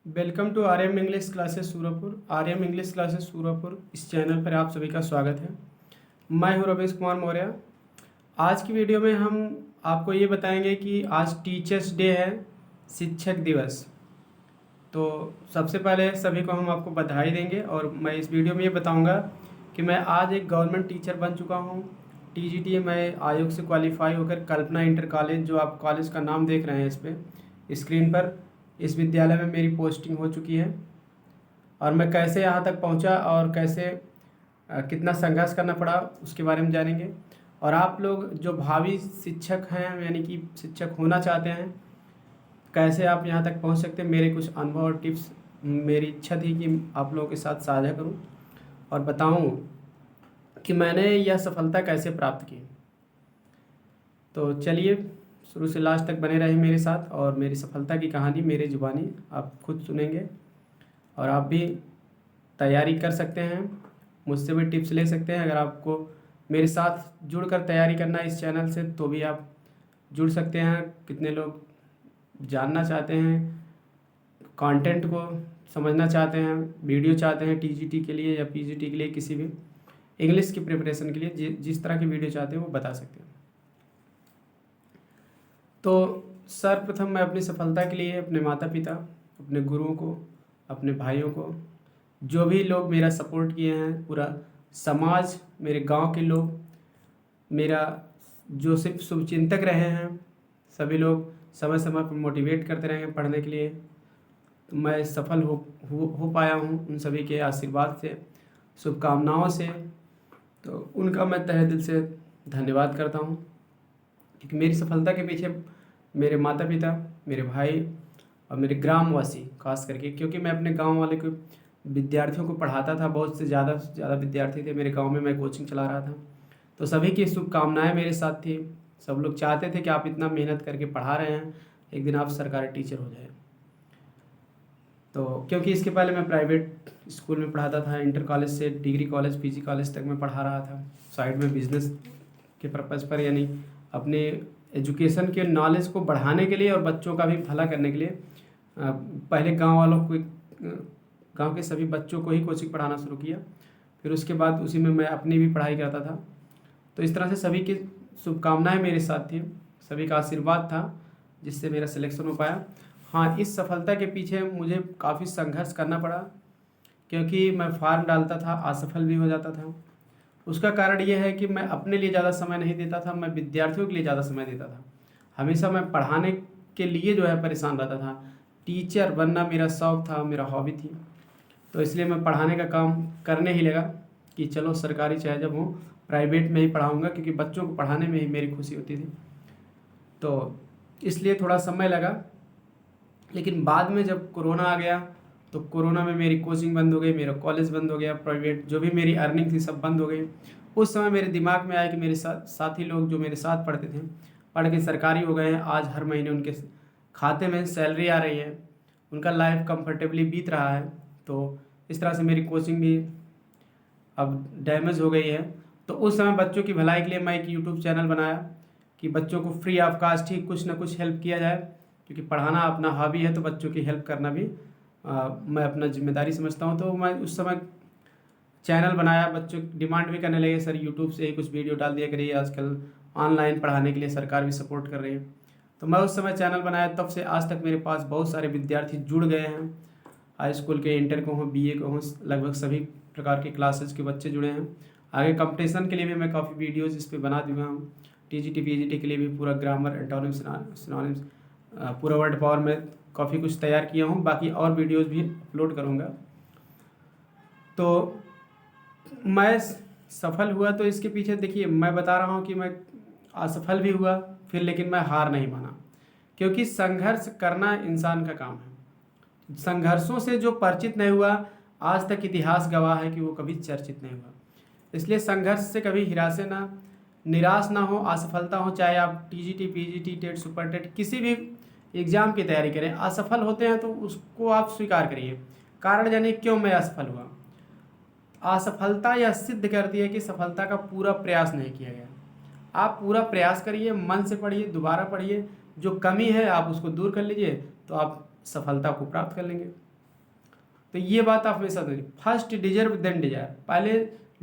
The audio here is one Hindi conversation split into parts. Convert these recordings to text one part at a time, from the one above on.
Welcome to Aryam English classes Surajpur. Aryam English classes Surajpur इस चैनल पर आप सभी का स्वागत है। मैं हूं रमेश कुमार मौर्य। आज की वीडियो में हम आपको ये बताएंगे कि आज टीचर्स डे है, शिक्षक दिवस। तो सबसे पहले सभी को हम आपको बधाई देंगे और मैं इस वीडियो में ये बताऊंगा कि मैं आज एक गवर्नमेंट टीचर बन चुका हूं। टीजीटी में आयोग से क्वालिफाई होकर कल्पना इंटर कॉलेज, जो आप कॉलेज का नाम देख रहे हैं इस पे स्क्रीन पर, इस विद्यालय में मेरी पोस्टिंग हो चुकी है। और मैं कैसे यहाँ तक पहुँचा और कैसे कितना संघर्ष करना पड़ा उसके बारे में जानेंगे। और आप लोग जो भावी शिक्षक हैं, यानी कि शिक्षक होना चाहते हैं, कैसे आप यहाँ तक पहुँच सकते हैं, मेरे कुछ अनुभव और टिप्स मेरी इच्छा थी कि आप लोगों के साथ साझा करूँ और बताऊँ कि मैंने यह सफलता कैसे प्राप्त की। तो चलिए शुरू से लास्ट तक बने रहे मेरे साथ और मेरी सफलता की कहानी मेरी ज़ुबानी आप खुद सुनेंगे। और आप भी तैयारी कर सकते हैं, मुझसे भी टिप्स ले सकते हैं। अगर आपको मेरे साथ जुड़कर तैयारी करना है इस चैनल से तो भी आप जुड़ सकते हैं। कितने लोग जानना चाहते हैं, कंटेंट को समझना चाहते हैं, वीडियो चाहते हैं टीजीटी के लिए या पीजीटी के लिए, किसी भी इंग्लिश की प्रिपरेशन के लिए जिस तरह की वीडियो चाहते हैं वो बता सकते हैं। तो सर्वप्रथम मैं अपनी सफलता के लिए अपने माता पिता, अपने गुरुओं को, अपने भाइयों को, जो भी लोग मेरा सपोर्ट किए हैं, पूरा समाज, मेरे गांव के लोग, मेरा जो सिर्फ शुभचिंतक रहे हैं, सभी लोग समय समय पर मोटिवेट करते रहे हैं पढ़ने के लिए, तो मैं सफल हो पाया हूँ उन सभी के आशीर्वाद से, शुभकामनाओं से। तो उनका मैं तहे दिल से धन्यवाद करता हूँ, क्योंकि मेरी सफलता के पीछे मेरे माता पिता, मेरे भाई और मेरे ग्रामवासी खास करके, क्योंकि मैं अपने गांव वाले को विद्यार्थियों को पढ़ाता था। बहुत से ज़्यादा विद्यार्थी थे मेरे गांव में, मैं कोचिंग चला रहा था। तो सभी की शुभकामनाएं मेरे साथ थी। सब लोग चाहते थे कि आप इतना मेहनत करके पढ़ा रहे हैं, एक दिन आप सरकारी टीचर हो जाए। तो क्योंकि इसके पहले मैं प्राइवेट स्कूल में पढ़ाता था, इंटर कॉलेज से डिग्री कॉलेज, पीजी कॉलेज तक मैं पढ़ा रहा था, साइड में बिजनेस के पर्पज़ पर, यानी अपने एजुकेशन के नॉलेज को बढ़ाने के लिए और बच्चों का भी भला करने के लिए। पहले गांव वालों को, गांव के सभी बच्चों को ही कोचिंग पढ़ाना शुरू किया। फिर उसके बाद उसी में मैं अपनी भी पढ़ाई करता था। तो इस तरह से सभी की शुभकामनाएं मेरे साथ थी, सभी का आशीर्वाद था, जिससे मेरा सिलेक्शन हो पाया। हाँ, इस सफलता के पीछे मुझे काफ़ी संघर्ष करना पड़ा, क्योंकि मैं फॉर्म डालता था, असफल भी हो जाता था। उसका कारण यह है कि मैं अपने लिए ज़्यादा समय नहीं देता था, मैं विद्यार्थियों के लिए ज़्यादा समय देता था। हमेशा मैं पढ़ाने के लिए जो है परेशान रहता था। टीचर बनना मेरा शौक़ था, मेरा हॉबी थी। तो इसलिए मैं पढ़ाने का काम करने ही लगा कि चलो सरकारी चाहे जब हो, प्राइवेट में ही पढ़ाऊँगा, क्योंकि बच्चों को पढ़ाने में ही मेरी खुशी होती थी। तो इसलिए थोड़ा समय लगा, लेकिन बाद में जब कोरोना आ गया तो कोरोना में मेरी कोचिंग बंद हो गई, मेरा कॉलेज बंद हो गया, प्राइवेट जो भी मेरी अर्निंग थी सब बंद हो गई। उस समय मेरे दिमाग में आया कि मेरे साथी लोग जो मेरे साथ पढ़ते थे, पढ़ के सरकारी हो गए हैं, आज हर महीने उनके खाते में सैलरी आ रही है, उनका लाइफ कंफर्टेबली बीत रहा है। तो इस तरह से मेरी कोचिंग भी अब डैमेज हो गई है। तो उस समय बच्चों की भलाई के लिए मैं एक यूट्यूब चैनल बनाया कि बच्चों को फ्री ऑफ कास्ट ही कुछ ना कुछ हेल्प किया जाए, क्योंकि पढ़ाना अपना हॉबी है तो बच्चों की हेल्प करना भी मैं अपना जिम्मेदारी समझता हूँ। तो मैं उस समय चैनल बनाया, बच्चों डिमांड भी करने लगे, सर यूट्यूब से ही कुछ वीडियो डाल दिया करिए, आजकल ऑनलाइन पढ़ाने के लिए सरकार भी सपोर्ट कर रही है। तो मैं उस समय चैनल बनाया, तब से आज तक मेरे पास बहुत सारे विद्यार्थी जुड़ गए हैं। हाई स्कूल के, इंटर को हों, बीए को हों, लगभग सभी प्रकार के क्लासेस के बच्चे जुड़े हैं। आगे कंपटीशन के लिए भी मैं काफ़ी वीडियोज़ इस पर बना दिया हूँ। टीजीटी पीजीटी के लिए भी पूरा ग्रामर, एंटोनिम्स, सिनोनिम्स, पूरा वर्ड पावर में काफ़ी कुछ तैयार किया हूँ। बाकी और वीडियोज़ भी अपलोड करूँगा। तो मैं सफल हुआ, तो इसके पीछे देखिए मैं बता रहा हूँ कि मैं असफल भी हुआ फिर, लेकिन मैं हार नहीं माना, क्योंकि संघर्ष करना इंसान का काम है। संघर्षों से जो परिचित नहीं हुआ, आज तक इतिहास गवाह है कि वो कभी चर्चित नहीं हुआ। इसलिए संघर्ष से कभी निराश ना हो, असफलता हो, चाहे आप TGT, PGT, TET, super TET, किसी भी एग्ज़ाम की तैयारी करें, असफल होते हैं तो उसको आप स्वीकार करिए, कारण जानिए क्यों मैं असफल हुआ। असफलता यह सिद्ध करती है कि सफलता का पूरा प्रयास नहीं किया गया। आप पूरा प्रयास करिए, मन से पढ़िए, दोबारा पढ़िए, जो कमी है आप उसको दूर कर लीजिए, तो आप सफलता को प्राप्त कर लेंगे। तो ये बात आप हमेशा समझिए, फर्स्ट डिजर्व देन डिजायर, पहले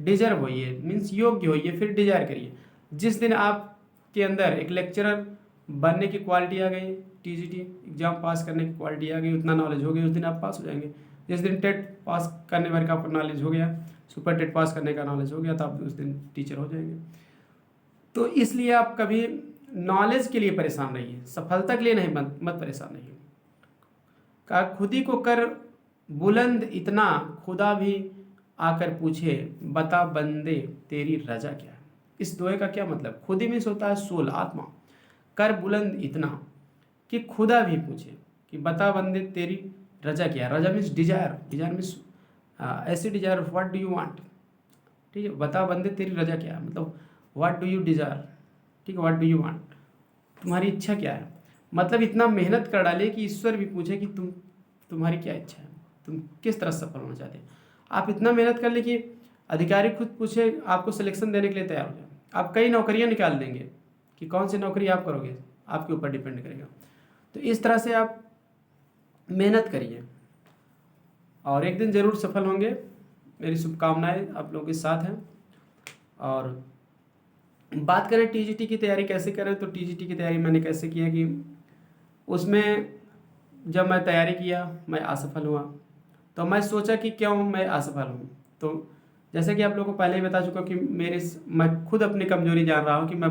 डिजर्व होइए मीन्स योग्य होइए, फिर डिजायर करिए। जिस दिन आपके अंदर एक लेक्चरर बनने की क्वालिटी आ गई, टीजीटी एग्जाम पास करने की क्वालिटी आ गई, उतना नॉलेज हो गया, उस दिन आप पास हो जाएंगे। जिस दिन टेट पास करने भर का आपका नॉलेज हो गया, सुपर टेट पास करने का नॉलेज हो गया, तो आप उस दिन टीचर हो जाएंगे। तो इसलिए आप कभी नॉलेज के लिए परेशान रहिए, सफलता के लिए नहीं, मत परेशान रहिए। का खुद ही को कर बुलंद इतना, खुदा भी आकर पूछे बता बंदे तेरी रजा क्या है। इस दोहे का क्या मतलब, खुद ही में होता है सोल, आत्मा, कर बुलंद इतना कि खुदा भी पूछे कि बता बंदे तेरी रजा क्या है। रजा मीन्स डिजायर, डिजायर मीन्स ऐसी desire what do you want, ठीक है। बता बंदे तेरी रजा क्या है, मतलब व्हाट डू यू डिजायर, ठीक है, व्हाट डू यू वांट, तुम्हारी इच्छा क्या है। मतलब इतना मेहनत कर डाले कि ईश्वर भी पूछे कि तुम्हारी क्या इच्छा है, तुम किस तरह सफल होना चाहते हैं। आप इतना मेहनत कर ले कि अधिकारी खुद पूछे, आपको सिलेक्शन देने के लिए तैयार हो जाए। आप कई नौकरियां निकाल देंगे कि कौन सी नौकरी आप करोगे, आपके ऊपर डिपेंड करेगा। तो इस तरह से आप मेहनत करिए और एक दिन ज़रूर सफल होंगे। मेरी शुभकामनाएं आप लोगों के साथ हैं। और बात करें टीजीटी की तैयारी कैसे करें, तो टीजीटी की तैयारी मैंने कैसे किया कि उसमें जब मैं तैयारी किया मैं असफल हुआ, तो मैं सोचा कि क्यों मैं असफल हूँ। तो जैसे कि आप लोगों को पहले ही बता चुका कि मैं खुद अपनी कमजोरी जान रहा हूँ कि मैं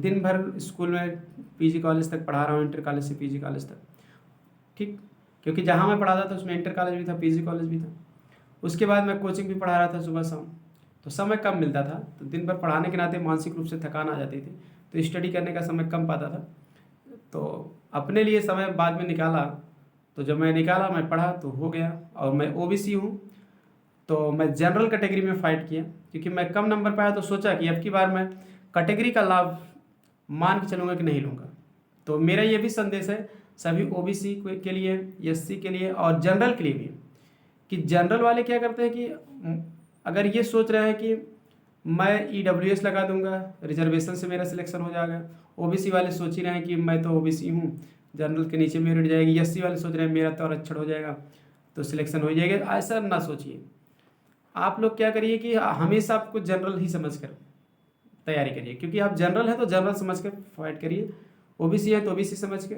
दिन भर स्कूल में पीजी कॉलेज तक पढ़ा रहा हूँ, इंटर कॉलेज से पीजी कॉलेज तक, ठीक। क्योंकि जहाँ मैं पढ़ा था उसमें इंटर कॉलेज भी था, पीजी कॉलेज भी था। उसके बाद मैं कोचिंग भी पढ़ा रहा था सुबह शाम, तो समय कम मिलता था। तो दिन भर पढ़ाने के नाते मानसिक रूप से थकान आ जाती थी, तो स्टडी करने का समय कम पाता था। तो अपने लिए समय बाद में निकाला, तो जब मैं निकाला मैं पढ़ा तो हो गया। और मैं ओबीसी हूँ, तो मैं जनरल कैटेगरी में फ़ाइट किया, क्योंकि मैं कम नंबर पाया। तो सोचा कि अब की बार मैं कैटेगरी का लाभ मान के चलूँगा कि नहीं लूँगा। तो मेरा ये भी संदेश है सभी ओबीसी के लिए, एससी के लिए और जनरल के लिए भी, कि जनरल वाले क्या करते हैं कि अगर ये सोच रहे हैं कि मैं ईडब्ल्यूएस लगा दूंगा, रिजर्वेशन से मेरा सिलेक्शन हो जाएगा। ओबीसी वाले सोच ही रहे हैं कि मैं तो ओबीसी हूँ, जनरल के नीचे मेरिट जाएगी। एससी वाले सोच रहे हैं मेरा तो आरक्षण हो जाएगा तो सिलेक्शन हो जाएगा। ऐसा ना सोचिए, आप लोग क्या करिए कि हमेशा आपको जनरल ही समझ कर तैयारी करिए, क्योंकि आप जनरल है तो जनरल समझ कर फाइट करिए, ओबीसी है तो ओबीसी समझ के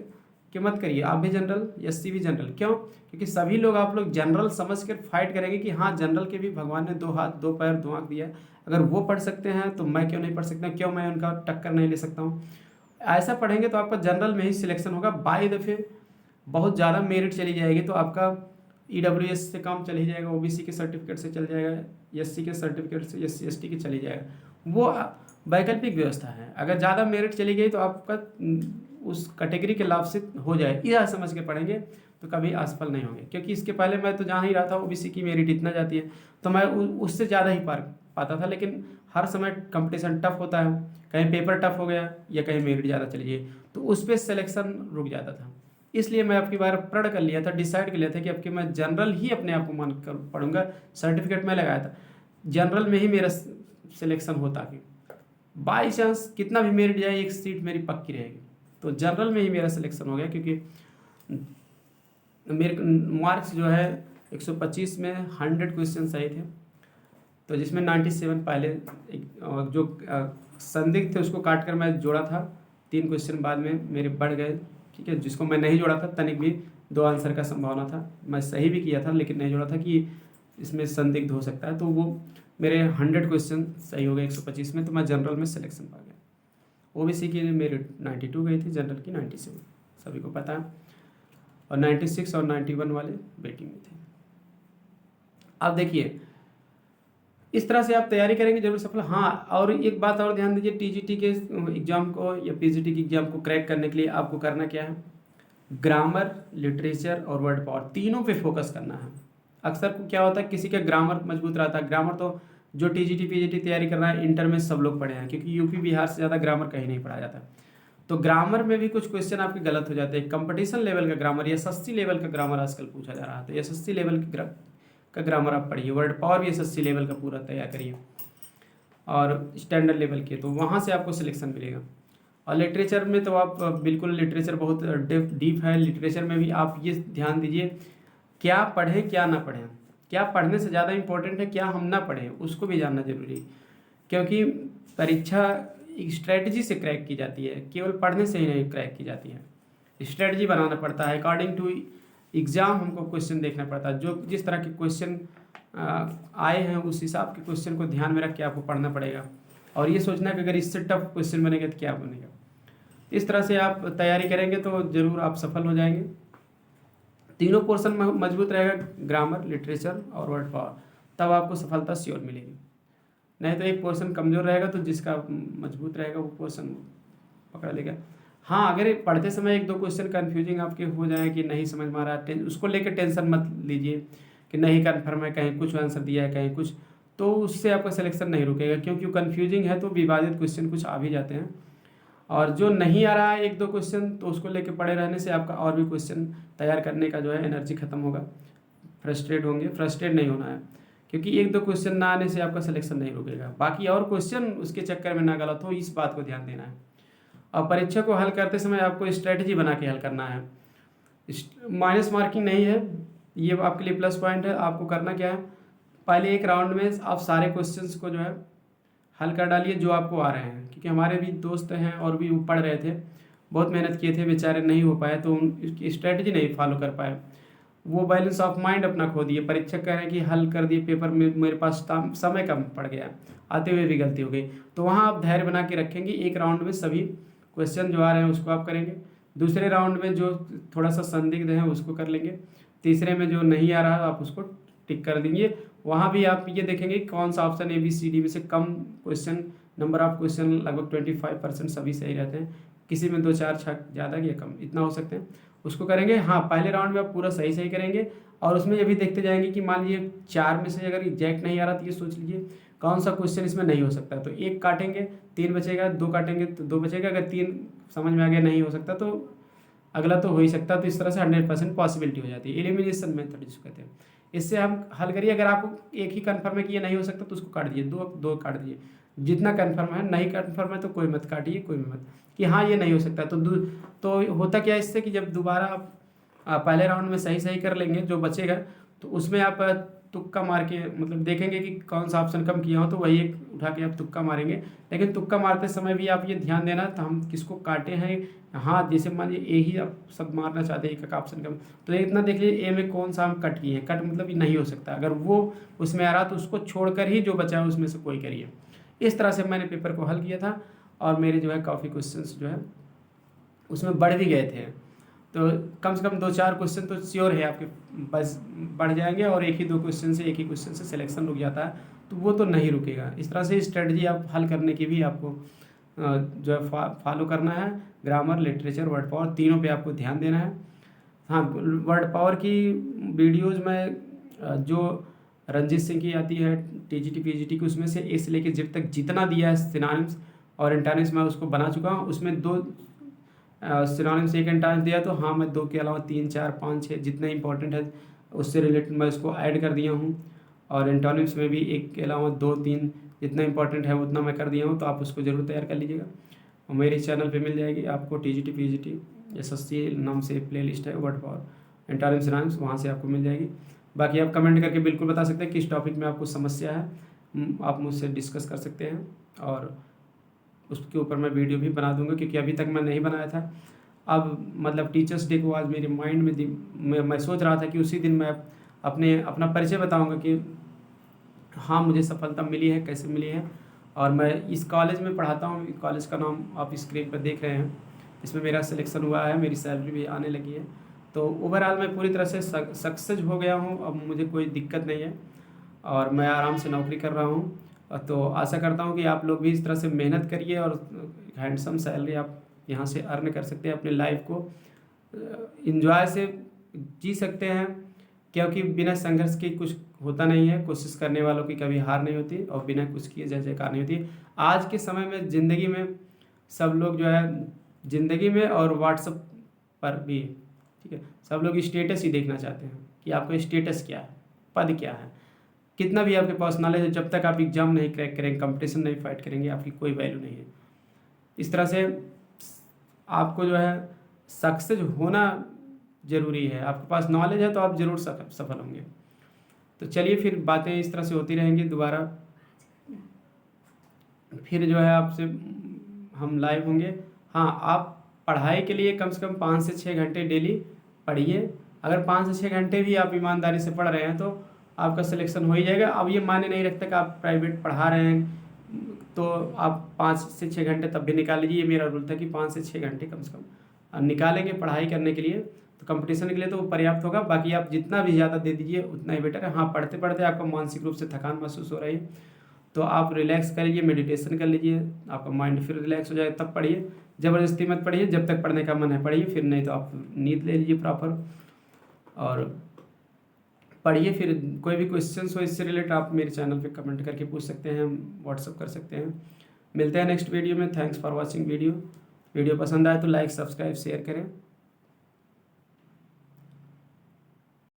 कि मत करिए। आप भी जनरल, एससी भी जनरल, क्यों? क्योंकि सभी लोग आप लोग जनरल समझ कर फाइट करेंगे कि हाँ जनरल के भी भगवान ने 2 हाथ 2 पैर 2 आँख दिया, अगर वो पढ़ सकते हैं तो मैं क्यों नहीं पढ़ सकता, क्यों मैं उनका टक्कर नहीं ले सकता हूँ। ऐसा पढ़ेंगे तो आपका जनरल में ही सिलेक्शन होगा। बाई दफ़े बहुत ज़्यादा मेरिट चली जाएगी तो आपका ईडब्ल्यूएस से काम चल ही जाएगा, ओबीसी के सर्टिफिकेट से चल जाएगा, एससी के सर्टिफिकेट से, एससी एसटी के चली जाएगा। वो वैकल्पिक व्यवस्था है। अगर ज़्यादा मेरिट चली गई तो आपका उस कैटेगरी के लाभ से हो जाए, यह समझ के पढ़ेंगे तो कभी असफल नहीं होंगे। क्योंकि इसके पहले मैं तो जान ही रहा था ओबीसी की मेरिट इतना जाती है, तो मैं उससे ज़्यादा ही पार पाता था। लेकिन हर समय कंपटीशन टफ होता है, कहीं पेपर टफ हो गया या कहीं मेरिट ज़्यादा चली गई तो उस पर सिलेक्शन रुक जाता था। इसलिए मैं आपकी बार प्रण कर लिया था, डिसाइड कर लिया था कि अब कि मैं जनरल ही अपने आप को मान कर पढ़ूंगा। सर्टिफिकेट में लगाया था जनरल में ही मेरा सिलेक्शन होता, कि बाई चांस कितना भी मेरिट जाए एक सीट मेरी पक्की रहेगी। तो जनरल में ही मेरा सिलेक्शन हो गया, क्योंकि मेरे मार्क्स जो है 125 में 100 क्वेश्चन सही थे, तो जिसमें 97 पहले जो संदिग्ध थे उसको काट कर मैं जोड़ा था। 3 क्वेश्चन बाद में मेरे बढ़ गए, ठीक है। जिसको मैं नहीं जोड़ा था तनिक भी 2 आंसर का संभावना था, मैं सही भी किया था लेकिन नहीं जोड़ा था कि इसमें संदिग्ध हो सकता है, तो वो मेरे 100 क्वेश्चन सही हो गए 125 में, तो मैं जनरल में सिलेक्शन पा गया। ओबीसी की मेरिट 92 गई थी, जनरल की 97, सभी को पता है। और 96 और 91 वाले वेटिंग में थे। अब देखिए इस तरह से आप तैयारी करेंगे जरूर सफल। हाँ, और एक बात और ध्यान दीजिए, टीजीटी के एग्जाम को या पीजीटी के एग्जाम को क्रैक करने के लिए आपको करना क्या है, ग्रामर, लिटरेचर और वर्ड पावर तीनों पे फोकस करना है। अक्सर क्या होता है किसी का ग्रामर मजबूत रहता है, ग्रामर तो जो टीजीटी पीजीटी तैयारी कर रहा है इंटर में सब लोग पढ़े हैं, क्योंकि यूपी बिहार से ज़्यादा ग्रामर कहीं नहीं पढ़ाया जाता। तो ग्रामर में भी कुछ क्वेश्चन आपके गलत हो जाते हैं। कंपटीशन लेवल का ग्रामर, एसएससी लेवल का ग्रामर आजकल पूछा जा रहा है, तो एसएससी लेवल का ग्रामर आप पढ़िए। वर्ड पावर भी एसएससी लेवल का पूरा तैयार करिए और स्टैंडर्ड लेवल के, तो वहाँ से आपको सिलेक्शन मिलेगा। और लिटरेचर में तो आप बिल्कुल, लिटरेचर बहुत डीप है। लिटरेचर में भी आप ये ध्यान दीजिए क्या पढ़ें क्या ना पढ़ें, क्या पढ़ने से ज़्यादा इम्पोर्टेंट है क्या हम ना पढ़ें, उसको भी जानना जरूरी है। क्योंकि परीक्षा एक स्ट्रेटजी से क्रैक की जाती है, केवल पढ़ने से ही नहीं क्रैक की जाती है। स्ट्रेटजी बनाना पड़ता है, अकॉर्डिंग टू एग्ज़ाम हमको क्वेश्चन देखना पड़ता है। जो जिस तरह के क्वेश्चन आए हैं उस हिसाब के क्वेश्चन को ध्यान में रख के आपको पढ़ना पड़ेगा, और ये सोचना कि अगर इससे टफ क्वेश्चन बनेगा तो क्या बनेगा। इस तरह से आप तैयारी करेंगे तो ज़रूर आप सफल हो जाएंगे। तीनों पोर्शन मजबूत रहेगा, ग्रामर, लिटरेचर और वर्ड पावर, तब आपको सफलता श्योर मिलेगी। नहीं तो एक पोर्शन कमज़ोर रहेगा तो जिसका मजबूत रहेगा वो पोर्शन पकड़ लेगा। हाँ, अगर पढ़ते समय एक दो क्वेश्चन कन्फ्यूजिंग आपके हो जाए कि नहीं समझ में आ रहा है, उसको लेकर टेंशन मत लीजिए कि नहीं कन्फर्म है, कहीं कुछ आंसर दिया है कहीं कुछ, तो उससे आपका सिलेक्शन नहीं रुकेगा। क्योंकि कन्फ्यूजिंग है तो विवादित क्वेश्चन कुछ आ भी जाते हैं, और जो नहीं आ रहा है एक दो क्वेश्चन तो उसको लेके पड़े रहने से आपका और भी क्वेश्चन तैयार करने का जो है एनर्जी खत्म होगा, फ्रस्ट्रेट होंगे। फ्रस्ट्रेट नहीं होना है, क्योंकि एक दो क्वेश्चन ना आने से आपका सिलेक्शन नहीं रुकेगा। बाकी और क्वेश्चन उसके चक्कर में ना गलत हो, इस बात को ध्यान देना है। और परीक्षा को हल करते समय आपको स्ट्रेटजी बना के हल करना है। माइनस मार्किंग नहीं है, ये आपके लिए प्लस पॉइंट है। आपको करना क्या है, पहले एक राउंड में आप सारे क्वेश्चंस को जो है हल कर डालिए जो आपको आ रहे हैं। क्योंकि हमारे भी दोस्त हैं और भी वो पढ़ रहे थे, बहुत मेहनत किए थे, बेचारे नहीं हो पाए तो उनकी स्ट्रेटजी नहीं फॉलो कर पाए, वो बैलेंस ऑफ माइंड अपना खो दिए। परीक्षक कह रहे हैं कि हल कर दिए पेपर में, मेरे पास समय कम पड़ गया, आते हुए भी गलती हो गई। तो वहाँ आप धैर्य बना के रखेंगे, एक राउंड में सभी क्वेश्चन जो आ रहे हैं उसको आप करेंगे, दूसरे राउंड में जो थोड़ा सा संदिग्ध है उसको कर लेंगे, तीसरे में जो नहीं आ रहा आप उसको टिक कर देंगे। वहाँ भी आप ये देखेंगे कौन सा ऑप्शन ABCD में से कम क्वेश्चन, नंबर ऑफ क्वेश्चन लगभग 25% सभी सही रहते हैं, किसी में 2-4 छक ज़्यादा या कम इतना हो सकते हैं, उसको करेंगे। हाँ, पहले राउंड में आप पूरा सही सही करेंगे, और उसमें ये भी देखते जाएंगे कि मान लीजिए 4 में से अगर एग्जैक्ट नहीं आ रहा तो ये सोच लीजिए कौन सा क्वेश्चन इसमें नहीं हो सकता, तो एक काटेंगे, 3 बचेगा, 2 काटेंगे तो 2 बचेगा। अगर 3 समझ में आ गया नहीं हो सकता तो अगला तो हो ही सकता, तो इस तरह से 100% पॉसिबिलिटी हो जाती है। एलिमिनेशन मेथड जिसको कहते हैं, इससे हम हल करिए। अगर आपको एक ही कन्फर्म है कि ये नहीं हो सकता तो उसको काट दीजिए, दो काट दीजिए। जितना कन्फर्म है, नहीं कन्फर्म है तो कोई मत काटिए, कोई मत कि हाँ ये नहीं हो सकता। तो होता क्या है इससे कि जब दोबारा आप पहले राउंड में सही सही कर लेंगे, जो बचेगा तो उसमें आप तुक्का मार के मतलब देखेंगे कि कौन सा ऑप्शन कम किया हो तो वही एक उठा के आप तुक्का मारेंगे। लेकिन तुक्का मारते समय भी आप ये ध्यान देना तो हम किसको काटे हैं। हाँ, जैसे मान लीजिए ए ही आप सब मारना चाहते हैं, एक ऑप्शन कम, तो इतना देख लीजिए ए में कौन सा हम कट किए हैं, कट मतलब ये नहीं हो सकता। अगर वो उसमें आ रहा तो उसको छोड़कर ही जो बचा है उसमें से कोई करिए। इस तरह से मैंने पेपर को हल किया था, और मेरे जो है काफ़ी क्वेश्चंस जो है उसमें बढ़ भी गए थे। तो कम से कम 2-4 क्वेश्चन तो श्योर है आपके बस बढ़ जाएंगे, और एक ही क्वेश्चन से सिलेक्शन रुक जाता है, तो वो तो नहीं रुकेगा। इस तरह से स्ट्रेटजी आप हल करने की भी आपको जो है फॉलो करना है। ग्रामर, लिटरेचर, वर्ड पावर तीनों पे आपको ध्यान देना है। हाँ, वर्ड पावर की वीडियोज़ में जो रंजीत सिंह की आती है TGT PGT की, उसमें से ए से लेकर जेड तक जितना दिया है सिनोनिम्स और एंटोनिम्स मैं उसको बना चुका हूँ। उसमें 2 सिनोनिम्स, 1 एंटोनिम्स दिया, तो हाँ मैं 2 के अलावा 3, 4, 5, 6 जितने इंपॉर्टेंट है उससे रिलेटेड मैं उसको ऐड कर दिया हूँ। और एंटोनिम्स में भी 1 के अलावा 2, 3 जितना इंपॉर्टेंट है उतना मैं कर दिया हूँ, तो आप उसको ज़रूर तैयार कर लीजिएगा। और मेरे चैनल पे मिल जाएगी आपको TGT PGT SSC नाम से प्लेलिस्ट है, वर्ड पावर एंटोनिम्स सिनोनिम्स, वहाँ से आपको मिल जाएगी। बाकी आप कमेंट करके बिल्कुल बता सकते हैं किस टॉपिक में आपको समस्या है, आप मुझसे डिस्कस कर सकते हैं, और उसके ऊपर मैं वीडियो भी बना दूंगा, क्योंकि अभी तक मैं नहीं बनाया था। अब मतलब टीचर्स डे को आज मेरे माइंड में मैं सोच रहा था कि उसी दिन मैं अपना परिचय बताऊंगा कि हाँ मुझे सफलता मिली है, कैसे मिली है। और मैं इस कॉलेज में पढ़ाता हूँ, कॉलेज का नाम आप स्क्रीन पर देख रहे हैं, इसमें मेरा सिलेक्शन हुआ है, मेरी सैलरी भी आने लगी है। तो ओवरऑल मैं पूरी तरह से सक्सेस हो गया हूँ, अब मुझे कोई दिक्कत नहीं है और मैं आराम से नौकरी कर रहा हूँ। तो आशा करता हूँ कि आप लोग भी इस तरह से मेहनत करिए और हैंडसम सैलरी आप यहाँ से अर्न कर सकते हैं, अपने लाइफ को इंजॉय से जी सकते हैं। क्योंकि बिना संघर्ष के कुछ होता नहीं है, कोशिश करने वालों की कभी हार नहीं होती, और बिना कुछ किए जय जयकार नहीं होती। आज के समय में ज़िंदगी में सब लोग जो है ज़िंदगी में और व्हाट्सएप पर भी, ठीक है, सब लोग स्टेटस ही देखना चाहते हैं कि आपका स्टेटस क्या है, पद क्या है। कितना भी आपके पास नॉलेज है, जब तक आप एग्ज़ाम नहीं क्रैक करेंगे, कंपटीशन नहीं फाइट करेंगे, आपकी कोई वैल्यू नहीं है। इस तरह से आपको जो है सक्सेस होना ज़रूरी है। आपके पास नॉलेज है तो आप ज़रूर सफल होंगे। तो चलिए फिर बातें इस तरह से होती रहेंगी। दोबारा फिर जो है आपसे हम लाइव होंगे। हाँ, आप पढ़ाई के लिए कम से कम 5 से 6 घंटे डेली पढ़िए। अगर 5 से 6 घंटे भी आप ईमानदारी से पढ़ रहे हैं तो आपका सिलेक्शन हो ही जाएगा। अब ये मायने नहीं रखता कि आप प्राइवेट पढ़ा रहे हैं तो आप 5 से 6 घंटे तब भी निकाल लीजिए। ये मेरा रूल था कि 5 से 6 घंटे कम से कम निकालेंगे पढ़ाई करने के लिए, तो कंपटीशन के लिए तो वो पर्याप्त होगा। बाकी आप जितना भी ज़्यादा दे दीजिए उतना ही बेटर है। हाँ, पढ़ते पढ़ते आपको मानसिक रूप से थकान महसूस हो रही है तो आप रिलैक्स कर लीजिए, मेडिटेशन कर लीजिए, आपका माइंड फिर रिलैक्स हो जाएगा, तब पढ़िए। ज़बरदस्ती मत पढ़िए, जब तक पढ़ने का मन है पढ़िए, फिर नहीं तो आप नींद ले लीजिए प्रॉपर और पढ़िए। फिर कोई भी क्वेश्चंस हो इससे रिलेटेड आप मेरे चैनल पे कमेंट करके पूछ सकते हैं, व्हाट्सअप कर सकते हैं। मिलते हैं नेक्स्ट वीडियो में। Thanks for watching video. Video पसंद आए तो लाइक, सब्सक्राइब, शेयर करें।